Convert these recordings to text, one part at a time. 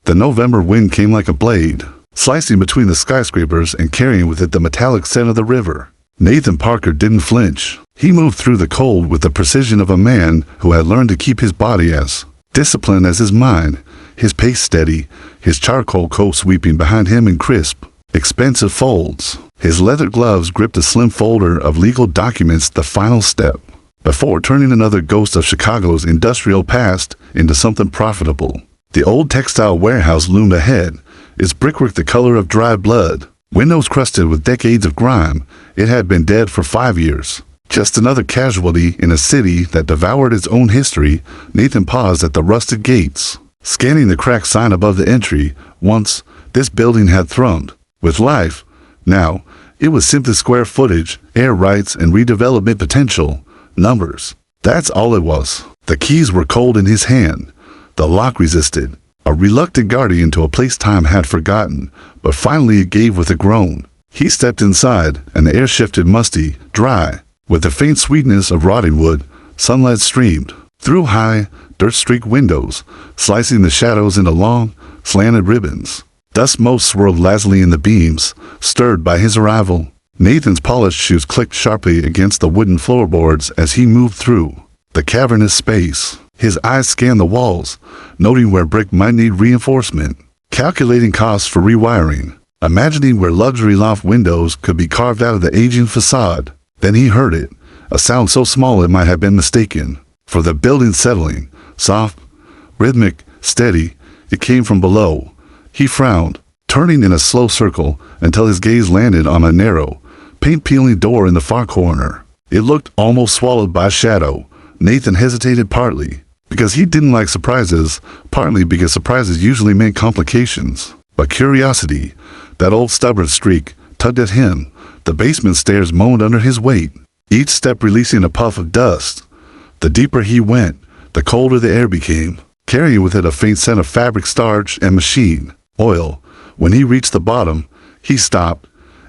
The November wind came like a blade, slicing between the skyscrapers and carrying with it the metallic scent of the river. Nathan Parker didn't flinch. He moved through the cold with the precision of a man who had learned to keep his body as disciplined as his mind, his pace steady, his charcoal coat sweeping behind him in crisp, expensive folds. His leather gloves gripped a slim folder of legal documents, the final step, before turning another ghost of Chicago's industrial past into something profitable. The old textile warehouse loomed ahead, its brickwork the color of dry blood, windows crusted with decades of grime. It had been dead for 5 years. Just another casualty in a city that devoured its own history. Nathan paused at the rusted gates, scanning the cracked sign above the entry. Once, this building had thrummed with life. Now, it was simply square footage, air rights, and redevelopment potential. Numbers. That's all it was. The keys were cold in his hand. The lock resisted. A reluctant guardian to a place time had forgotten, but finally it gave with a groan. He stepped inside, and the air shifted musty, dry. With the faint sweetness of rotting wood, sunlight streamed through high, dirt-streaked windows, slicing the shadows into long, slanted ribbons. Dust motes swirled lazily in the beams, stirred by his arrival. Nathan's polished shoes clicked sharply against the wooden floorboards as he moved through the cavernous space. His eyes scanned the walls, noting where brick might need reinforcement, calculating costs for rewiring, imagining where luxury loft windows could be carved out of the aging facade. Then he heard it, a sound so small it might have been mistaken for the building settling, soft, rhythmic, steady. It came from below. He frowned, turning in a slow circle until his gaze landed on a narrow, paint-peeling door in the far corner. It looked almost swallowed by shadow. Nathan hesitated, partly because he didn't like surprises, partly because surprises usually meant complications. But curiosity, that old stubborn streak, tugged at him. The basement stairs moaned under his weight, each step releasing a puff of dust. The deeper he went, the colder the air became, carrying with it a faint scent of fabric, starch, and machine oil. When he reached the bottom, he stopped.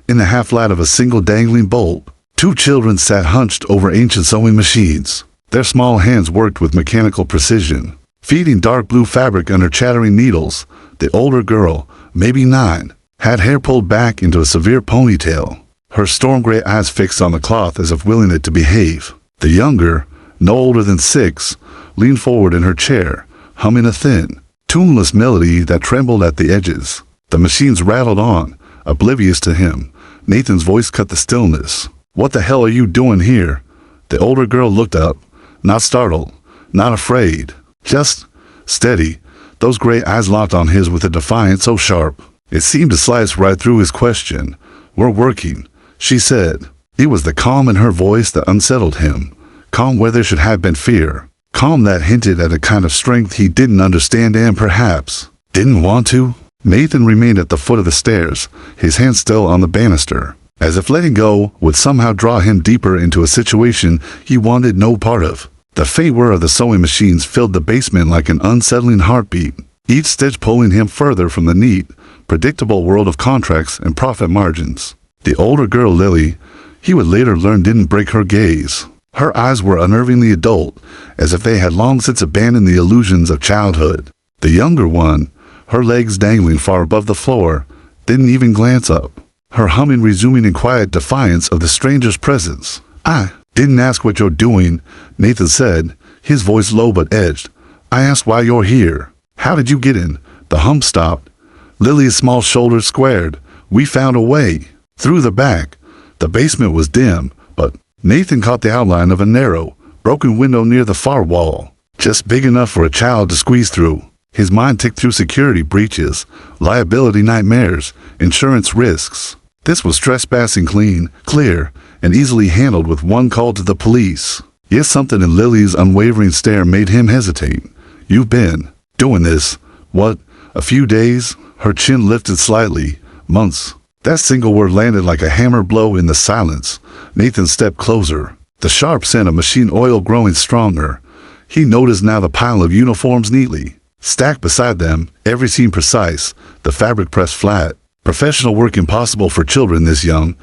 In the half-light of a single dangling bulb, 2 children sat hunched over ancient sewing machines. Their small hands worked with mechanical precision, feeding dark blue fabric under chattering needles. The older girl, maybe 9, had hair pulled back into a severe ponytail, her storm-gray eyes fixed on the cloth as if willing it to behave. The younger, no older than 6, leaned forward in her chair, humming a thin, tuneless melody that trembled at the edges. The machines rattled on, oblivious to him. Nathan's voice cut the stillness. "What the hell are you doing here?" The older girl looked up, not startled, not afraid, just steady. Those gray eyes locked on his with a defiance so sharp it seemed to slice right through his question. "We're working," she said. It was the calm in her voice that unsettled him. Calm where there should have been fear. Calm that hinted at a kind of strength he didn't understand and perhaps didn't want to. Nathan remained at the foot of the stairs, his hand still on the banister, as if letting go would somehow draw him deeper into a situation he wanted no part of. The faint whir of the sewing machines filled the basement like an unsettling heartbeat, each stitch pulling him further from the neat, predictable world of contracts and profit margins. The older girl, Lily, he would later learn, didn't break her gaze. Her eyes were unnervingly adult, as if they had long since abandoned the illusions of childhood. The younger one, her legs dangling far above the floor, didn't even glance up, her humming resuming in quiet defiance of the stranger's presence. "I didn't ask what you're doing," Nathan said, his voice low but edged. "I asked why you're here. How did you get in?" The hum stopped. Lily's small shoulders squared. "We found a way. Through the back." The basement was dim, but Nathan caught the outline of a narrow, broken window near the far wall, just big enough for a child to squeeze through. His mind ticked through security breaches, liability nightmares, insurance risks. This was trespassing clean, clear, and easily handled with one call to the police. Yet something in Lily's unwavering stare made him hesitate. "You've been doing this, what, a few days?" Her chin lifted slightly. "Months." That single word landed like a hammer blow in the silence. Nathan stepped closer, the sharp scent of machine oil growing stronger. He noticed now the pile of uniforms neatly stacked beside them, every seam precise, the fabric pressed flat. Professional work impossible for children this young.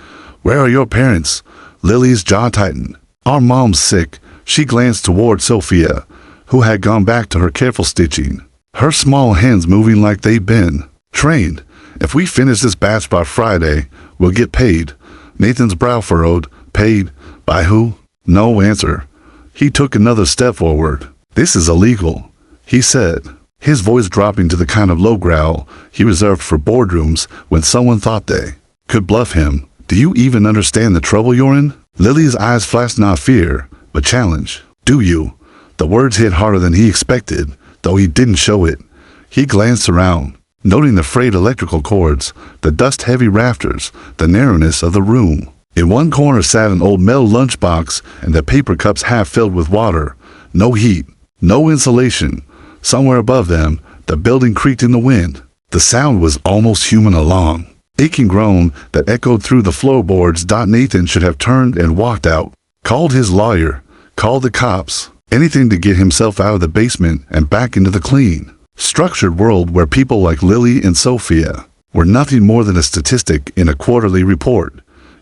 "Where are your parents?" Lily's jaw tightened. "Our mom's sick." She glanced toward Sophia, who had gone back to her careful stitching. her small hands moving like they'd been trained. If we finish this batch by Friday, we'll get paid. Nathan's brow furrowed. Paid? By who? No answer. He took another step forward. This is illegal, he said, his voice dropping to the kind of low growl he reserved for boardrooms when someone thought they could bluff him. Do you even understand the trouble you're in? Lily's eyes flashed not fear, but challenge. Do you? The words hit harder than he expected, though he didn't show it. He glanced around, noting the frayed electrical cords, the dust-heavy rafters, the narrowness of the room. In one corner sat an old metal lunchbox and the paper cups half filled with water. No heat, no insulation. Somewhere above them, the building creaked in the wind. The sound was almost human, a long, aching groan that echoed through the floorboards. Nathan should have turned and walked out, called his lawyer, called the cops, anything to get himself out of the basement and back into the clean, structured world where people like Lily and Sophia were nothing more than a statistic in a quarterly report.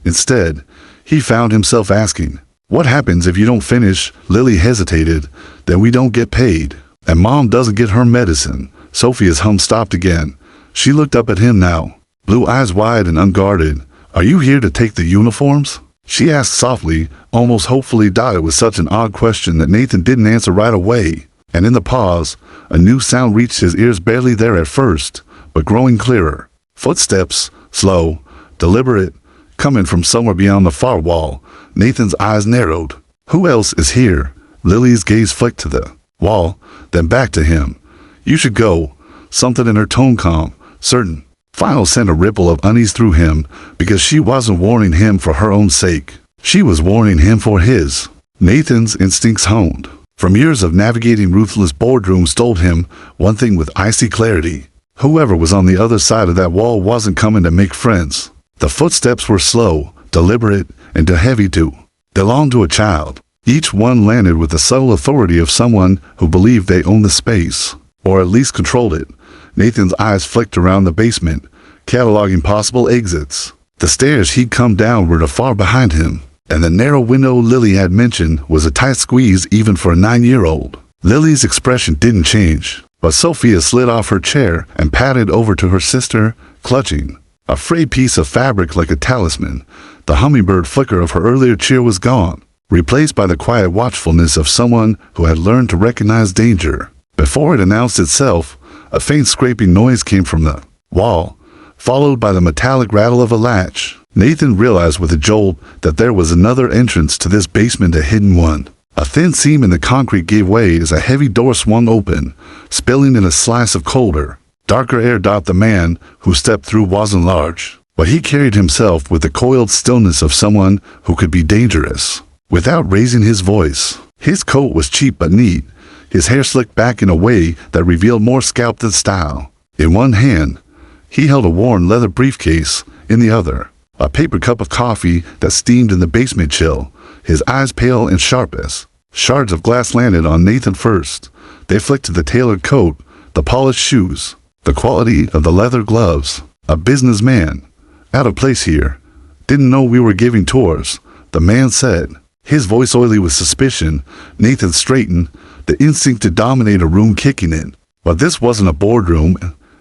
Instead, he found himself asking, what happens if you don't finish? Lily hesitated. Then we don't get paid. And Mom doesn't get her medicine. Sophia's hum stopped again. She looked up at him now, blue eyes wide and unguarded. Are you here to take the uniforms? She asked softly, almost hopefully. It was such an odd question that Nathan didn't answer right away. And in the pause, a new sound reached his ears, barely there at first, but growing clearer. Footsteps, slow, deliberate, coming from somewhere beyond the far wall. Nathan's eyes narrowed. Who else is here? Lily's gaze flicked to the wall, then back to him. You should go. Something in her tone calm, certain. Final sent a ripple of unease through him, because she wasn't warning him for her own sake. She was warning him for his. Nathan's instincts honed from years of navigating ruthless boardrooms told him one thing with icy clarity. Whoever was on the other side of that wall wasn't coming to make friends. The footsteps were slow, deliberate, and too heavy to belong to a child. Each one landed with the subtle authority of someone who believed they owned the space, or at least controlled it. Nathan's eyes flicked around the basement, cataloging possible exits. The stairs he'd come down were too far behind him, and the narrow window Lily had mentioned was a tight squeeze even for a 9-year-old. Lily's expression didn't change, but Sophia slid off her chair and padded over to her sister, clutching a frayed piece of fabric like a talisman. The hummingbird flicker of her earlier cheer was gone, replaced by the quiet watchfulness of someone who had learned to recognize danger. Before it announced itself, a faint scraping noise came from the wall, followed by the metallic rattle of a latch. Nathan realized with a jolt that there was another entrance to this basement, a hidden one. A thin seam in the concrete gave way as a heavy door swung open, spilling in a slice of colder, darker air. The man who stepped through wasn't large, but he carried himself with the coiled stillness of someone who could be dangerous without raising his voice. His coat was cheap but neat, his hair slicked back in a way that revealed more scalp than style. In one hand, he held a worn leather briefcase, in the other, a paper cup of coffee that steamed in the basement chill. His eyes pale and sharp as shards of glass landed on Nathan first. They flicked to the tailored coat, the polished shoes, the quality of the leather gloves. A businessman. Out of place here. Didn't know we were giving tours, the man said, his voice oily with suspicion. Nathan straightened, the instinct to dominate a room kicking in. But this wasn't a boardroom,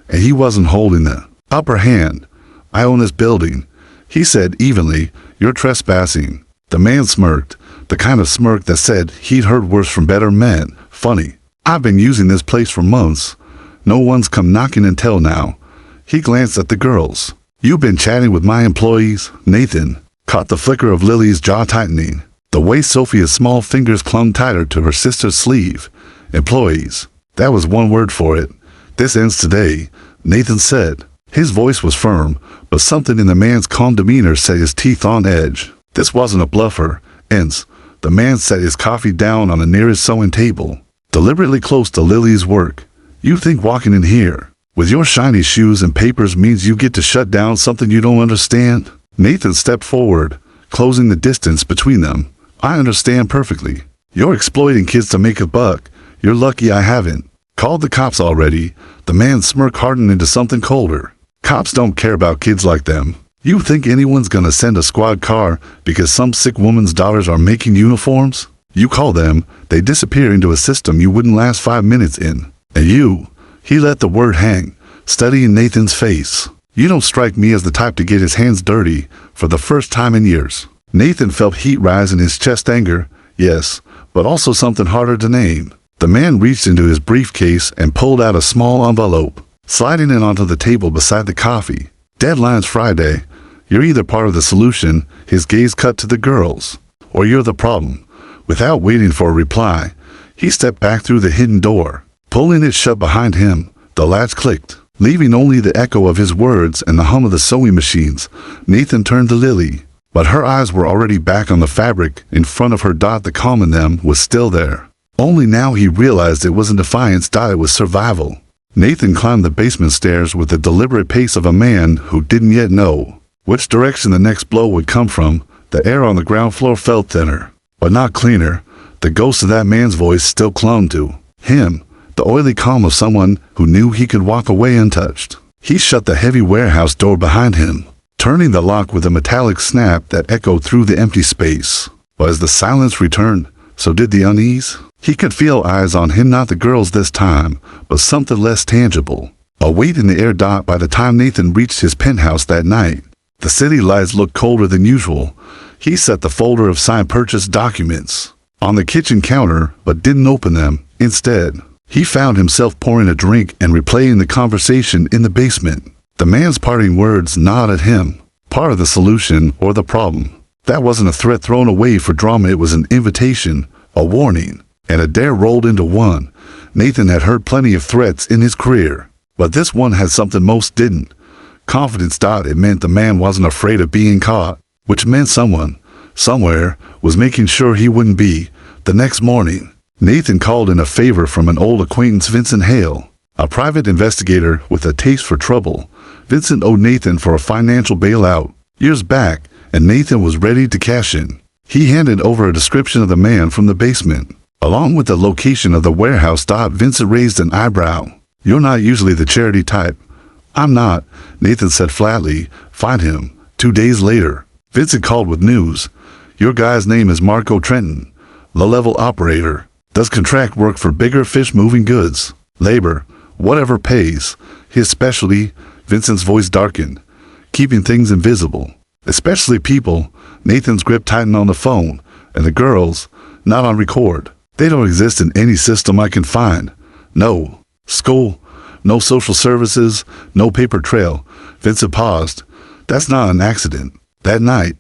and he wasn't holding the upper hand. I own this building, he said evenly. You're trespassing. The man smirked, the kind of smirk that said he'd heard worse from better men. Funny. I've been using this place for months. No one's come knocking until now. He glanced at the girls. You've been chatting with my employees? Nathan caught the flicker of Lily's jaw tightening, the way Sophia's small fingers clung tighter to her sister's sleeve. Employees. That was one word for it. This ends today, Nathan said. His voice was firm, but something in the man's calm demeanor set his teeth on edge. This wasn't a bluffer. Ends. The man set his coffee down on the nearest sewing table, deliberately close to Lily's work. You think walking in here with your shiny shoes and papers means you get to shut down something you don't understand? Nathan stepped forward, closing the distance between them. I understand perfectly. You're exploiting kids to make a buck. You're lucky I haven't called the cops already. The man's smirk hardened into something colder. Cops don't care about kids like them. You think anyone's gonna send a squad car because some sick woman's daughters are making uniforms? You call them, they disappear into a system you wouldn't last 5 minutes in. And you, He let the word hang, studying Nathan's face. "You don't strike me as the type to get his hands dirty for the first time in years." Nathan felt heat rise in his chest. Anger, yes, but also something harder to name. The man reached into his briefcase and pulled out a small envelope, sliding it onto the table beside the coffee. "Deadline's Friday. You're either part of the solution," his gaze cut to the girls, "or you're the problem." Without waiting for a reply, he stepped back through the hidden door. Pulling it shut behind him, the latch clicked, leaving only the echo of his words and the hum of the sewing machines. Nathan turned to Lily, but her eyes were already back on the fabric in front of her. The calm in them was still there. Only now he realized it wasn't defiance. It was survival. Nathan climbed the basement stairs with the deliberate pace of a man who didn't yet know which direction the next blow would come from. The air on the ground floor felt thinner, but not cleaner. The ghost of that man's voice still clung to him, the oily calm of someone who knew he could walk away untouched. He shut the heavy warehouse door behind him, turning the lock with a metallic snap that echoed through the empty space. But as the silence returned, so did the unease. He could feel eyes on him, not the girls this time, but something less tangible. A weight in the air. By the time Nathan reached his penthouse that night, the city lights looked colder than usual. He set the folder of signed purchase documents on the kitchen counter, but didn't open them. Instead, he found himself pouring a drink and replaying the conversation in the basement. The man's parting words gnawed at him. Part of the solution or the problem. That wasn't a threat thrown away for drama. It was an invitation, a warning, and a dare rolled into one. Nathan had heard plenty of threats in his career, but this one had something most didn't. Confidence. It meant the man wasn't afraid of being caught, which meant someone, somewhere, was making sure he wouldn't be. The next morning, Nathan called in a favor from an old acquaintance, Vincent Hale, a private investigator with a taste for trouble. Vincent owed Nathan for a financial bailout years back, and Nathan was ready to cash in. He handed over a description of the man from the basement, along with the location of the warehouse. Vincent raised an eyebrow. "You're not usually the charity type." "I'm not," Nathan said flatly. "Find him." 2 days later, Vincent called with news. "Your guy's name is Marco Trenton, low-level operator. Does contract work for bigger fish, moving goods, labor, whatever pays. His specialty." Vincent's voice darkened. "Keeping things invisible, especially people." Nathan's grip tightened on the phone. "And the girls, not on record. They don't exist in any system I can find. No school, no social services, no paper trail." Vincent paused. "That's not an accident." That night,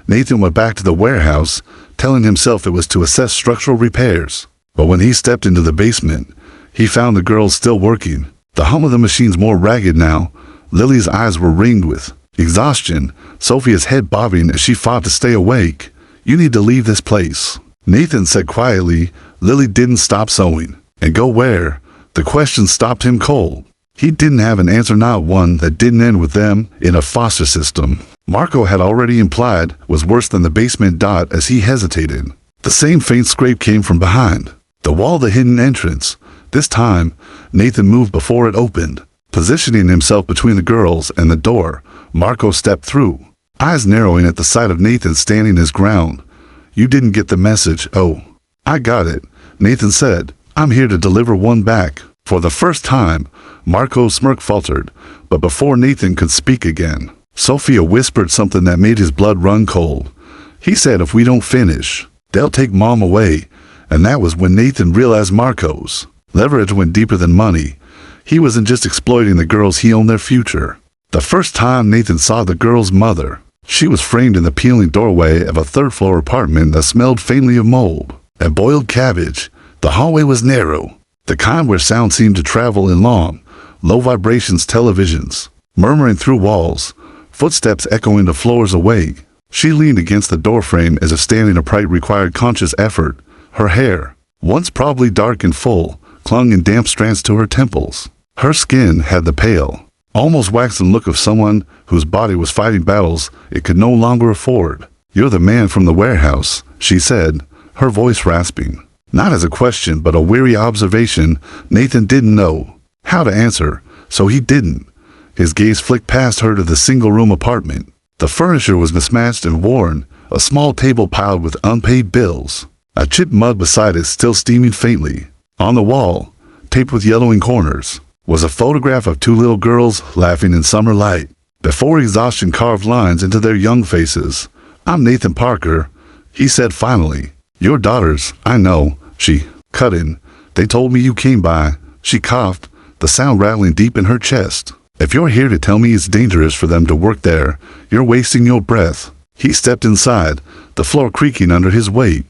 Nathan went back to the warehouse, telling himself it was to assess structural repairs. But when he stepped into the basement, he found the girls still working. The hum of the machines more ragged now. Lily's eyes were ringed with exhaustion, Sophia's head bobbing as she fought to stay awake. "You need to leave this place," Nathan said quietly. Lily didn't stop sewing. "And go where?" The question stopped him cold. He didn't have an answer, not one that didn't end with them in a foster system. Marco had already implied was worse than the basement. As he hesitated, the same faint scrape came from behind the wall, the hidden entrance. This time, Nathan moved before it opened, positioning himself between the girls and the door. Marco stepped through, eyes narrowing at the sight of Nathan standing his ground. "You didn't get the message." "Oh, I got it," Nathan said. "I'm here to deliver one back." For the first time, Marco's smirk faltered, but before Nathan could speak again, Sophia whispered something that made his blood run cold. He said, "If we don't finish, they'll take Mom away." And that was when Nathan realized Marco's leverage went deeper than money. He wasn't just exploiting the girls, he owned their future. The first time Nathan saw the girl's mother, she was framed in the peeling doorway of a third-floor apartment that smelled faintly of mold and boiled cabbage. The hallway was narrow, the kind where sound seemed to travel in long, low vibrations, televisions murmuring through walls, footsteps echoing the floors away. She leaned against the doorframe as if standing upright required conscious effort. Her hair, once probably dark and full, clung in damp strands to her temples. Her skin had the pale, almost waxen look of someone whose body was fighting battles it could no longer afford. "You're the man from the warehouse," she said, her voice rasping. Not as a question, but a weary observation. Nathan didn't know how to answer, so he didn't. His gaze flicked past her to the single-room apartment. The furniture was mismatched and worn, a small table piled with unpaid bills, a chipped mug beside it still steaming faintly. On the wall, taped with yellowing corners, was a photograph of two little girls laughing in summer light. Before exhaustion carved lines into their young faces. "I'm Nathan Parker," he said finally. "Your daughters, I know," she cut in. "They told me you came by." She coughed, the sound rattling deep in her chest. "If you're here to tell me it's dangerous for them to work there, you're wasting your breath." He stepped inside, the floor creaking under his weight.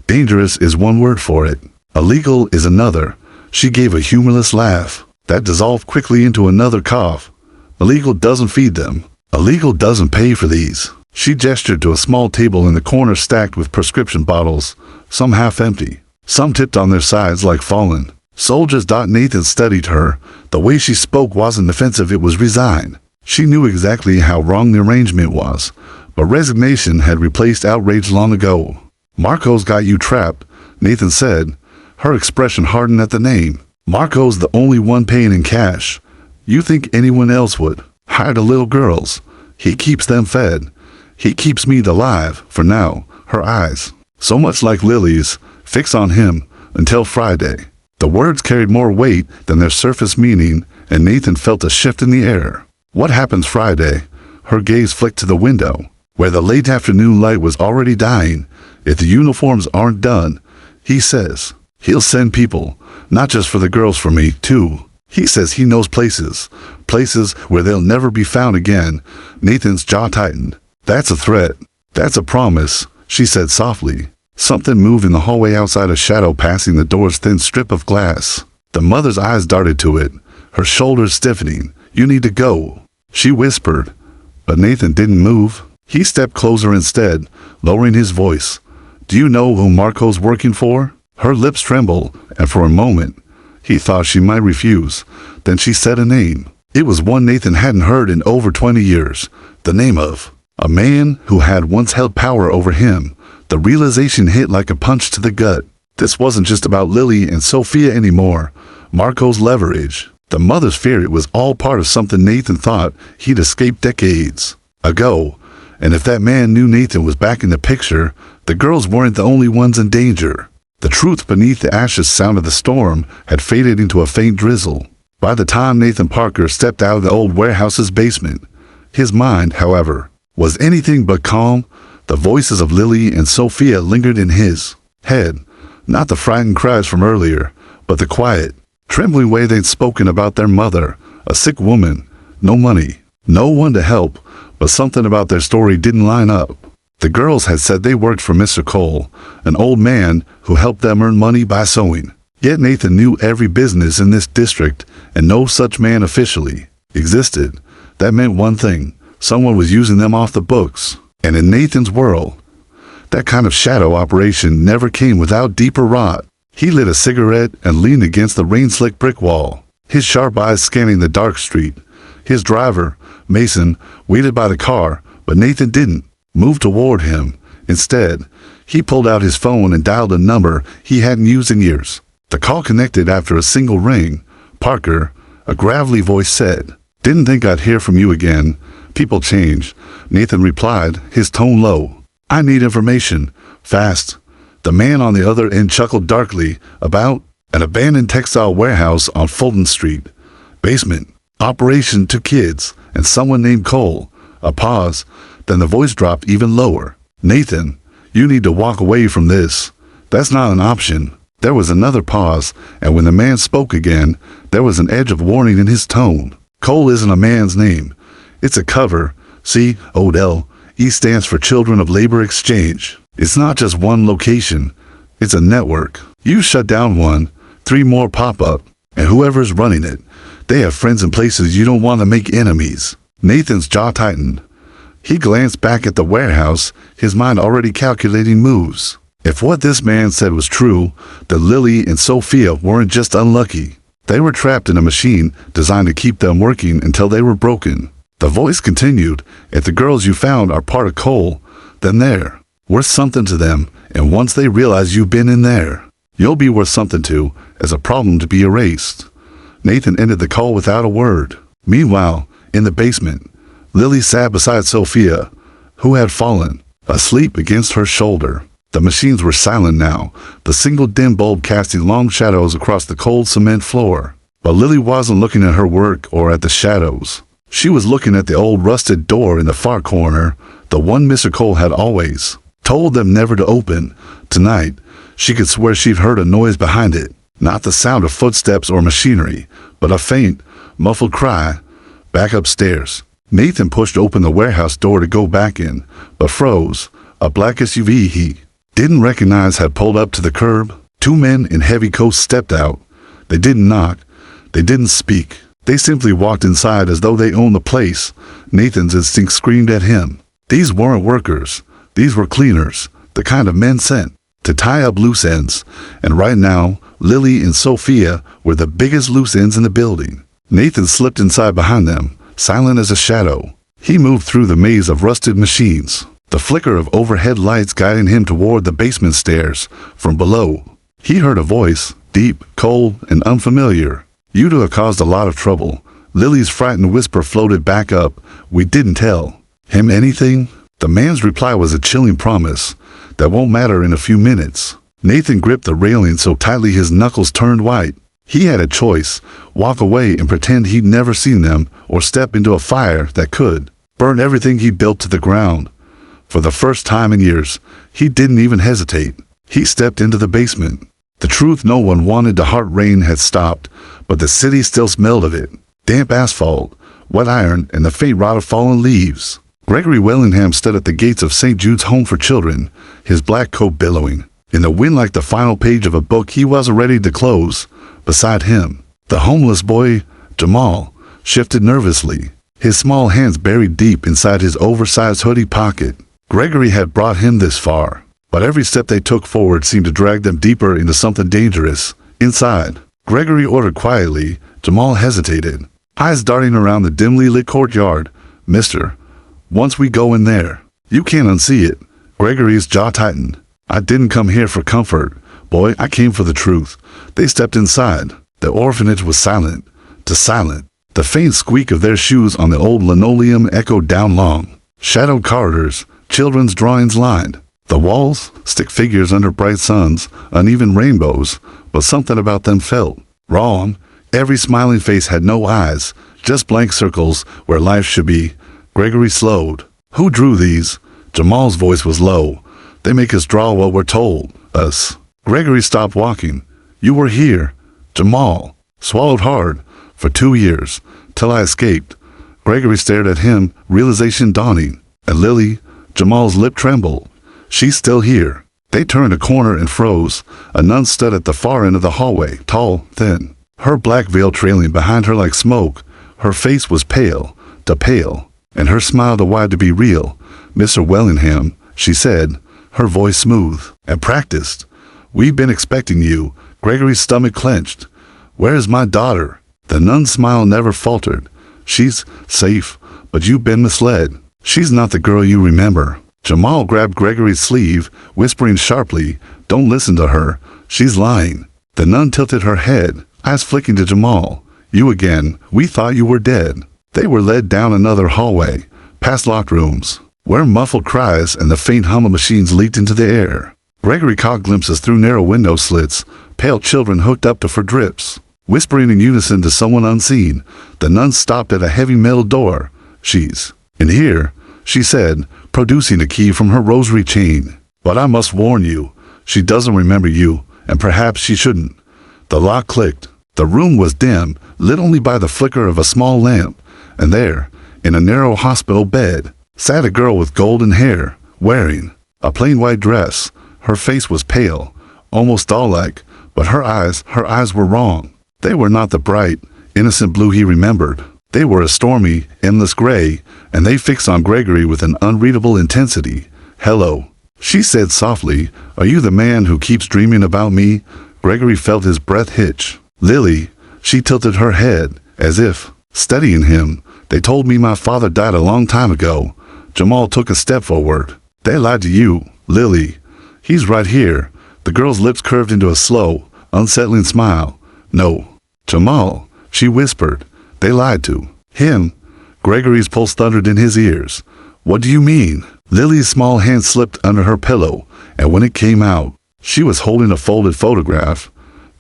"Dangerous is one word for it. Illegal is another." She gave a humorless laugh that dissolved quickly into another cough. "Illegal doesn't feed them. Illegal doesn't pay for these." She gestured to a small table in the corner stacked with prescription bottles, some half empty, some tipped on their sides like fallen soldiers. Nathan studied her. The way she spoke wasn't defensive, it was resigned. She knew exactly how wrong the arrangement was, but resignation had replaced outrage long ago. "Marco's got you trapped," Nathan said. Her expression hardened at the name. "Marco's the only one paying in cash. You think anyone else would hire the little girls? He keeps them fed. He keeps me alive, for now." Her eyes, so much like Lily's, fixed on him until Friday. The words carried more weight than their surface meaning, and Nathan felt a shift in the air. "What happens Friday?" Her gaze flicked to the window, where the late afternoon light was already dying. "If the uniforms aren't done, he says he'll send people, not just for the girls, for me, too. He says he knows places where they'll never be found again." Nathan's jaw tightened. "That's a threat. That's a promise," she said softly. Something moved in the hallway outside, a shadow passing the door's thin strip of glass. The mother's eyes darted to it, her shoulders stiffening. "You need to go," she whispered. But Nathan didn't move. He stepped closer instead, lowering his voice. "Do you know who Marco's working for?" Her lips trembled, and for a moment, he thought she might refuse. Then she said a name. It was one Nathan hadn't heard in over 20 years. The name of a man who had once held power over him. The realization hit like a punch to the gut. This wasn't just about Lily and Sophia anymore. Marco's leverage, the mother's fear, it was all part of something Nathan thought he'd escaped decades ago. And if that man knew Nathan was back in the picture, the girls weren't the only ones in danger. The truth beneath the ashes sound of the storm had faded into a faint drizzle. By the time Nathan Parker stepped out of the old warehouse's basement, his mind, however, was anything but calm. The voices of Lily and Sophia lingered in his head, not the frightened cries from earlier, but the quiet, trembling way they'd spoken about their mother, a sick woman, no money, no one to help, but something about their story didn't line up. The girls had said they worked for Mr. Cole, an old man who helped them earn money by sewing. Yet Nathan knew every business in this district, and no such man officially existed. That meant one thing: someone was using them off the books. And in Nathan's world, that kind of shadow operation never came without deeper rot. He lit a cigarette and leaned against the rain-slick brick wall, his sharp eyes scanning the dark street. His driver, Mason, waited by the car, but Nathan didn't move toward him. Instead, he pulled out his phone and dialed a number he hadn't used in years. The call connected after a single ring. "Parker," a gravelly voice said. "Didn't think I'd hear from you again. People change," Nathan replied, his tone low. "I need information. Fast." The man on the other end chuckled darkly. "About an abandoned textile warehouse on Fulton Street. Basement. Operation to kids and someone named Cole." A pause, then the voice dropped even lower. "Nathan, you need to walk away from this. That's not an option." There was another pause, and when the man spoke again, there was an edge of warning in his tone. "Cole isn't a man's name. It's a cover. See, Odell. E stands for Children of Labor Exchange. It's not just one location. It's a network. You shut down one, 3 more pop up, and whoever's running it, they have friends in places you don't want to make enemies." Nathan's jaw tightened. He glanced back at the warehouse, his mind already calculating moves. If what this man said was true, then Lily and Sophia weren't just unlucky. They were trapped in a machine designed to keep them working until they were broken. The voice continued, "If the girls you found are part of Cole, then they're worth something to them, and once they realize you've been in there, you'll be worth something too, as a problem to be erased." Nathan ended the call without a word. Meanwhile, in the basement, Lily sat beside Sophia, who had fallen asleep against her shoulder. The machines were silent now, the single dim bulb casting long shadows across the cold cement floor. But Lily wasn't looking at her work or at the shadows. She was looking at the old rusted door in the far corner, the one Mr. Cole had always told them never to open. Tonight, she could swear she'd heard a noise behind it. Not the sound of footsteps or machinery, but a faint, muffled cry. Back upstairs. Nathan pushed open the warehouse door to go back in, but froze. A black SUV he didn't recognize had pulled up to the curb. Two men in heavy coats stepped out. They didn't knock. They didn't speak. They simply walked inside as though they owned the place. Nathan's instinct screamed at him. These weren't workers. These were cleaners, the kind of men sent to tie up loose ends. And right now, Lily and Sophia were the biggest loose ends in the building. Nathan slipped inside behind them, silent as a shadow. He moved through the maze of rusted machines, the flicker of overhead lights guiding him toward the basement stairs. From below, he heard a voice, deep, cold, and unfamiliar. "You'd have caused a lot of trouble." Lily's frightened whisper floated back up. "We didn't tell him anything?" The man's reply was a chilling promise. "That won't matter in a few minutes." Nathan gripped the railing so tightly his knuckles turned white. He had a choice: walk away and pretend he'd never seen them, or step into a fire that could burn everything he built to the ground. For the first time in years, he didn't even hesitate. He stepped into the basement. The truth no one wanted. The hard rain had stopped, but the city still smelled of it. Damp asphalt, wet iron, and the faint rot of fallen leaves. Gregory Wellingham stood at the gates of St. Jude's Home for Children, his black coat billowing in the wind like the final page of a book he wasn't ready to close. Beside him, the homeless boy, Jamal, shifted nervously, his small hands buried deep inside his oversized hoodie pocket. Gregory had brought him this far, but every step they took forward seemed to drag them deeper into something dangerous. Inside, Gregory ordered quietly. Jamal hesitated, eyes darting around the dimly lit courtyard. "Mister, once we go in there, you can't unsee it." Gregory's jaw tightened. "I didn't come here for comfort, boy, I came for the truth." They stepped inside. The orphanage was silent. Silent. The faint squeak of their shoes on the old linoleum echoed down long, shadowed corridors, children's drawings lined the walls, stick figures under bright suns, uneven rainbows, but something about them felt wrong. Every smiling face had no eyes, just blank circles where life should be. Gregory slowed. "Who drew these?" Jamal's voice was low. "They make us draw what we're told. Us." Gregory stopped walking. "You were here." Jamal swallowed hard. "For 2 years, till I escaped." Gregory stared at him, realization dawning. "And Lily?" Jamal's lip trembled. "She's still here." They turned a corner and froze. A nun stood at the far end of the hallway, tall, thin, her black veil trailing behind her like smoke. Her face was pale, and her smile too wide to be real. "Mr. Wellingham," she said, her voice smooth and practiced. "We've been expecting you." Gregory's stomach clenched. "Where is my daughter?" The nun's smile never faltered. "She's safe, but you've been misled. She's not the girl you remember." Jamal grabbed Gregory's sleeve, whispering sharply, "Don't listen to her. She's lying." The nun tilted her head, eyes flicking to Jamal. "You again. We thought you were dead." They were led down another hallway, past locked rooms, where muffled cries and the faint hum of machines leaked into the air. Gregory caught glimpses through narrow window slits, pale children hooked up to for drips, whispering in unison to someone unseen. The nun stopped at a heavy metal door. "She's in here," she said, producing a key from her rosary chain. "But I must warn you, she doesn't remember you, and perhaps she shouldn't." The lock clicked. The room was dim, lit only by the flicker of a small lamp, and there, in a narrow hospital bed, sat a girl with golden hair, wearing a plain white dress. Her face was pale, almost doll-like, but her eyes were wrong. They were not the bright, innocent blue he remembered. They were a stormy, endless gray, and they fixed on Gregory with an unreadable intensity. "Hello," she said softly. "Are you the man who keeps dreaming about me?" Gregory felt his breath hitch. "Lily," she tilted her head, as if studying him. "They told me my father died a long time ago." Jamal took a step forward. "They lied to you, Lily. He's right here." The girl's lips curved into a slow, unsettling smile. "No, Jamal," she whispered. "They lied to him." Gregory's pulse thundered in his ears. "What do you mean?" Lily's small hand slipped under her pillow, and when it came out, she was holding a folded photograph.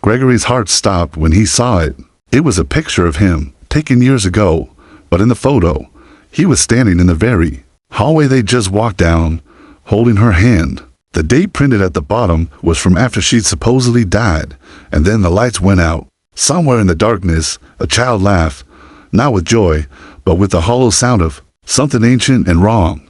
Gregory's heart stopped when he saw it. It was a picture of him, taken years ago, but in the photo, he was standing in the very hallway they just walked down, holding her hand. The date printed at the bottom was from after she'd supposedly died, and then the lights went out. Somewhere in the darkness, a child laughed, not with joy, but with the hollow sound of something ancient and wrong.